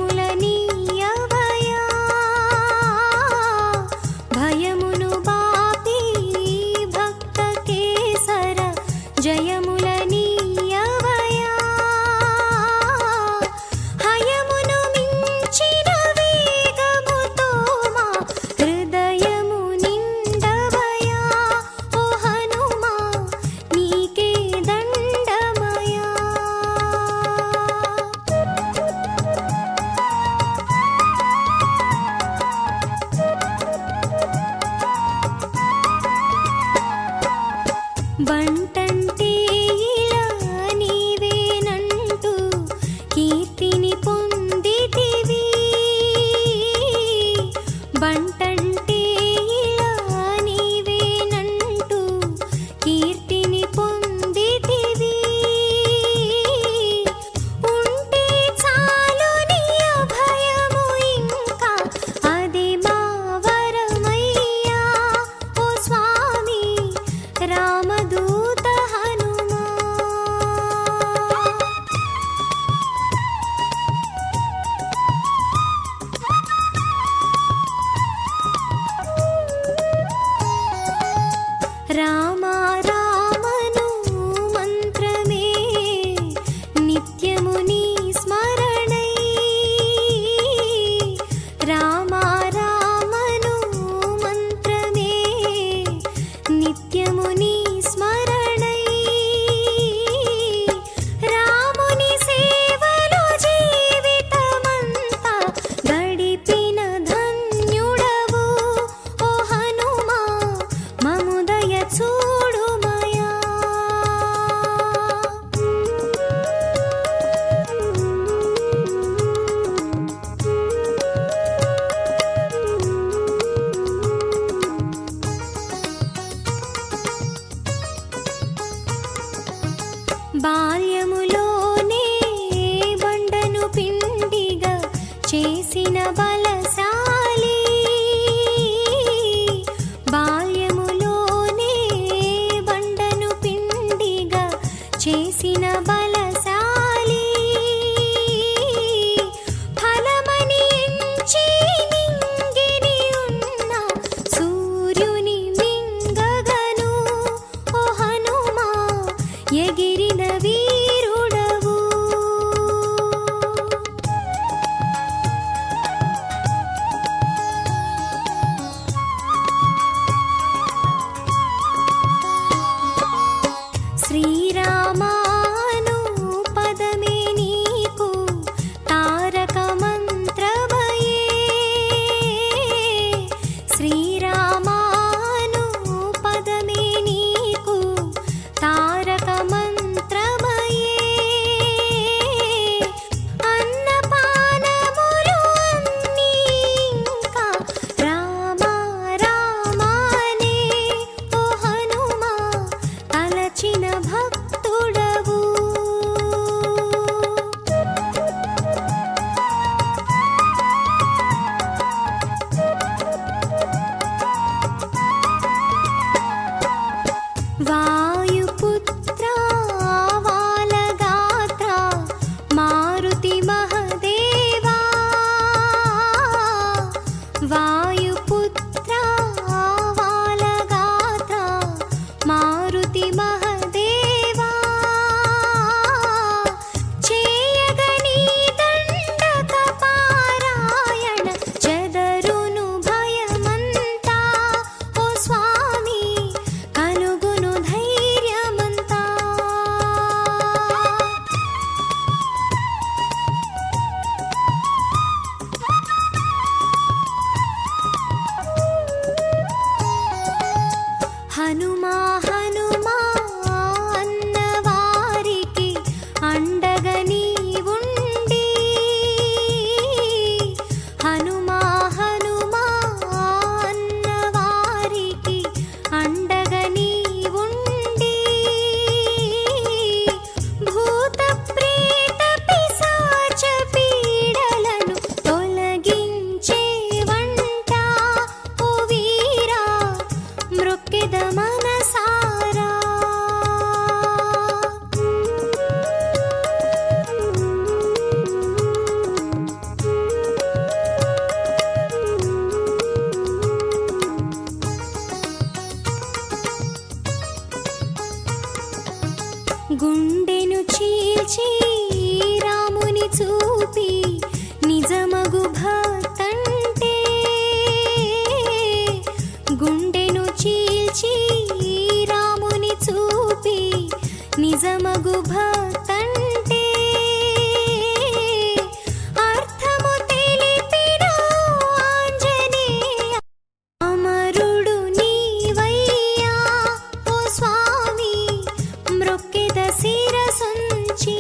జయములనీయవయా భయమును బాపి భక్త కేసర జయములనీయవయా హయమును మించిన వేగముతో మా హృదయము నిండవయా ఓ హనుమా నీకే దండమయా బంటంటే ఇలా నీవేనంటూ కీర్తిని పొందితివి బంటంటే ఇలా నీవేనంటూ కీర్తిని పొందితివి ఉంటే చాలు నీ అభయము ఇంకా అది మా వరమయ్యా ఓ స్వామి రామదూత హనుమా రామ రామను మంత్రమే నిత్యము నీ స్మరణై రామ రామను మంత్రమే నిత్యము నీ స్మరణై రాముని సేవలో జీవితమంతా గడిపిన ధన్యుడవు ఓ హనుమా మముదయ చూడుమయా బాల్యములోనే బండను పిండిగా చేసిన బలశాలి బాల్యములోనే బండను పిండిగా చేసిన బలశాలి ఫలమని ఎంచి నింగిని ఉన్న సూర్యుని మింగగను ఓ హనుమా ఎగిరిన వీరుడవు నిజమగు భక్తంటే గుండెను చీల్చి రాముని చూపి నిజమగు భక్తంటే అర్థము తెలిపిన ఆంజనేయ అమరుడు నీవయ్యా ఓ స్వామి మ్రొక్కెద శిరసొంచి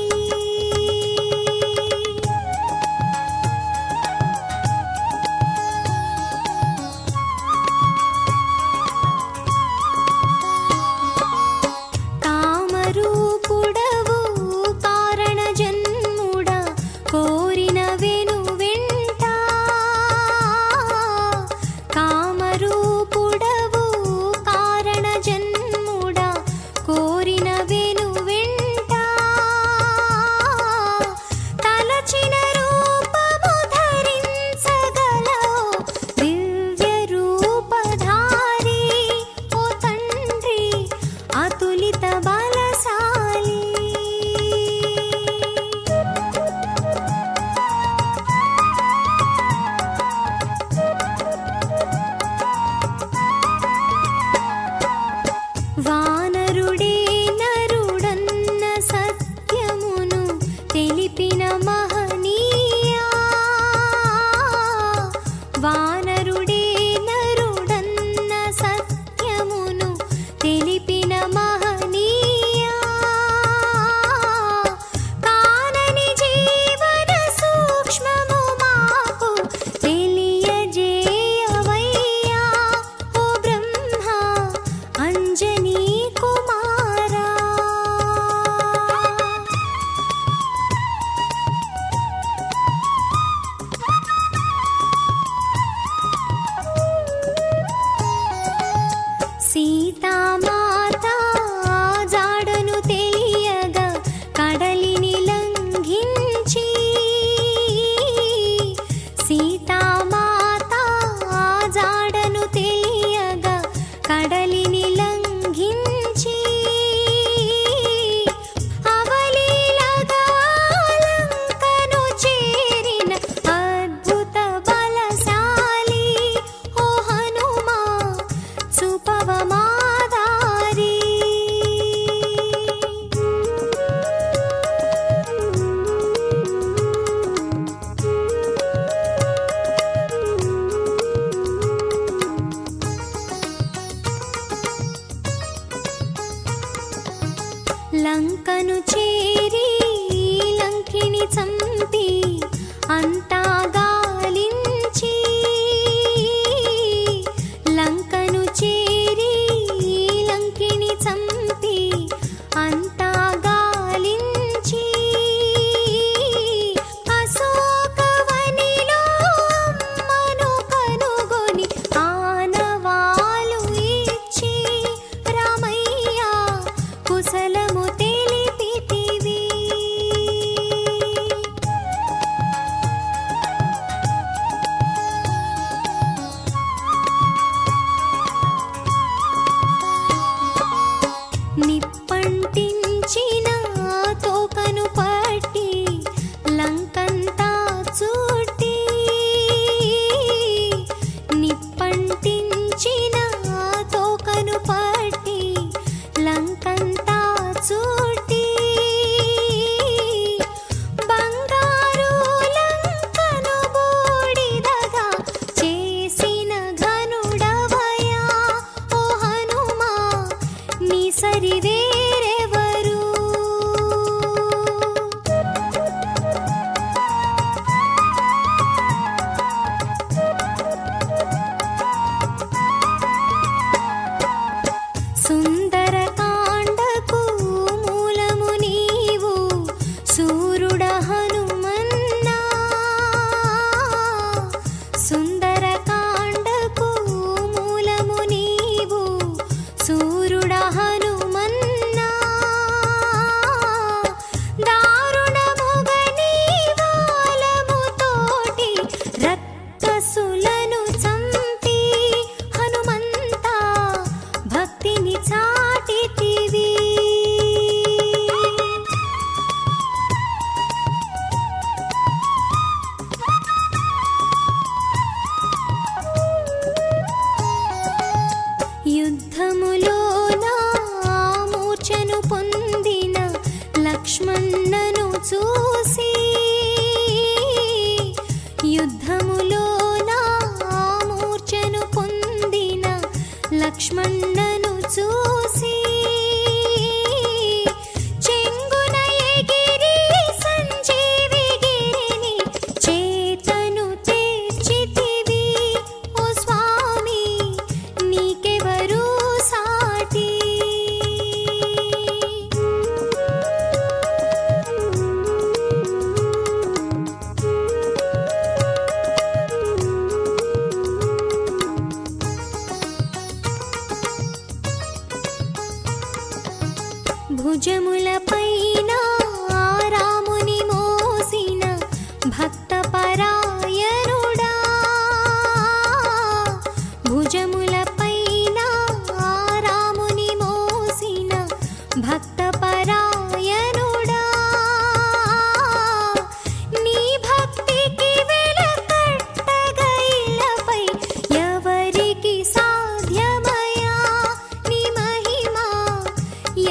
క్షణములోన మూర్ఛను పొందిన లక్ష్మణను చూసి చెంగున ఎగిరి సంజీవి గిరిని చేతను తెచ్చితివి. ఓ స్వామి నీకెవరు సాటి. భుజములపైన రాముని మోసిన భక్త పరాయణుడా, భుజములపైన రాముని మోసిన భక్త పరాయణుడా, నీ భక్తికి వెలకట్టగా ఇలపై ఎవరికి సాధ్యమయా. నీ మహిమ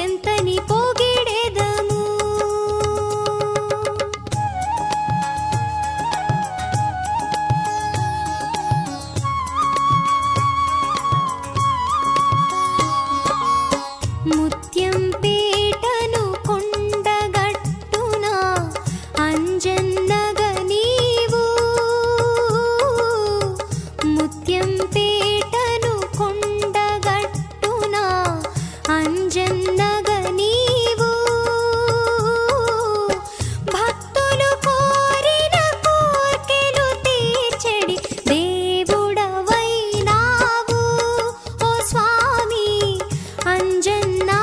ఎంతని పొగిడెదము. ముత్యం పేటను కొండగట్టున అంజన్నగ నీవు, ముత్యం పేటను కొండగట్టున అంజన్నగ నీవు, భక్తులు కోరిన కోర్కెలు తీర్చెడి దేవుడవైనావు. ఓ స్వామి అంజన్నా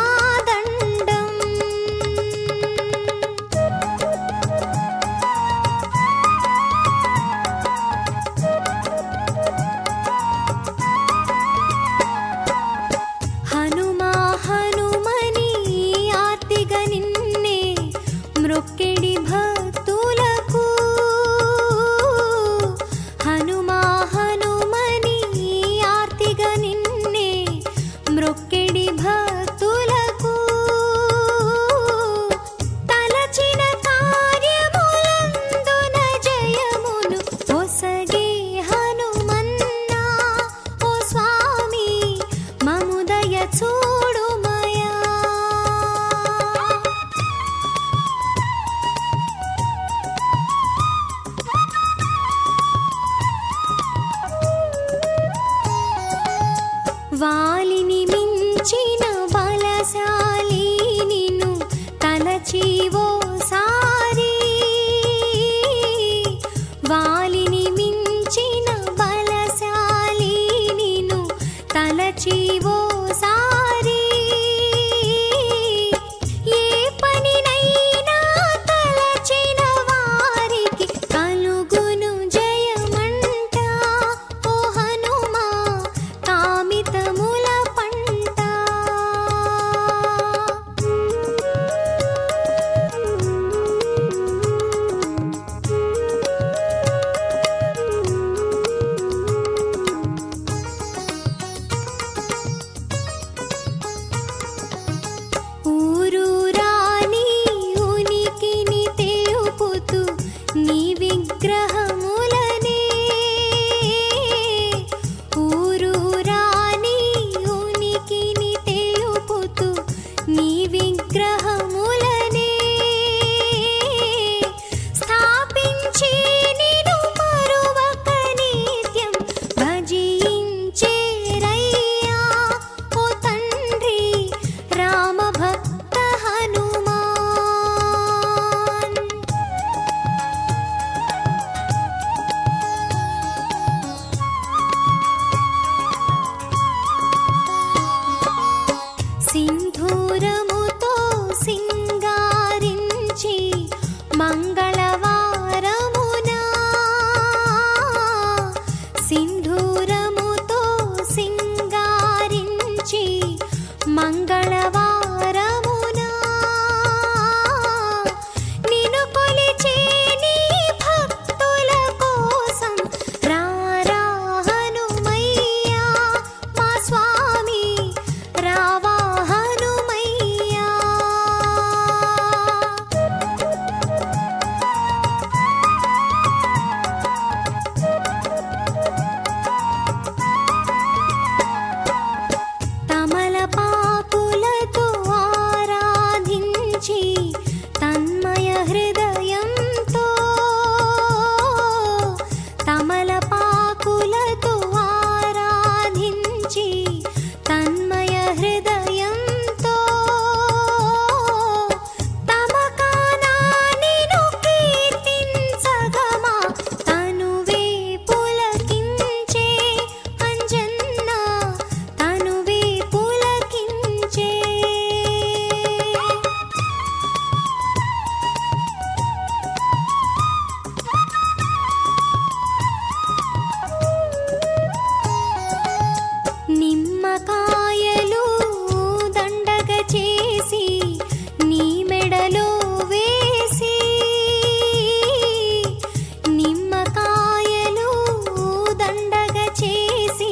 దండం. హనుమా హనుమని ఆర్తిగా నిన్నే మ్రొక్కెడి భక్తులకు, హనుమా హనుమని ఆర్తిగా నిన్నే మ్రొక్కెడి భక్తులకు, తలచిన కార్యములందున జయమును ఒసగే హనుమన్నా. ఓ స్వామి మముదయ చూడుమయా. వాలిని మించిన బలశాలి నిన్ను తలచి ఓసారి, వాలిని మించిన బలశాలి నిన్ను తలచి ఓసారి, ఏ పనినైనా తలచిన వారికి కలుగును జయమంట. ఓ హనుమా కామితముల తలపులతో ఆరాధించి తన్మయ హృదయంతో తమకానా నిన్ను కీర్తించగమా తనువే పులకించే అంజన్న తనువే పులకించే. నిమ్మకాయలు దండగ చేసి నీ మెడలో వేసి నిమ్మకాయలు దండగ చేసి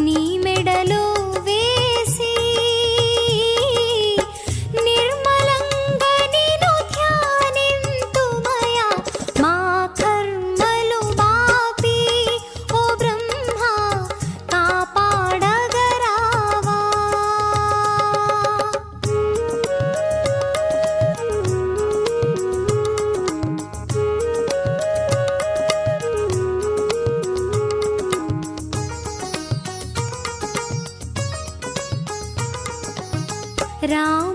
నీ మెడలో వేసి నిర్మలంగా నిన్ను ధ్యానింతుమయా మా కర్మలు బాపి ఓ బ్రహ్మ కాపాడగరావా. రామ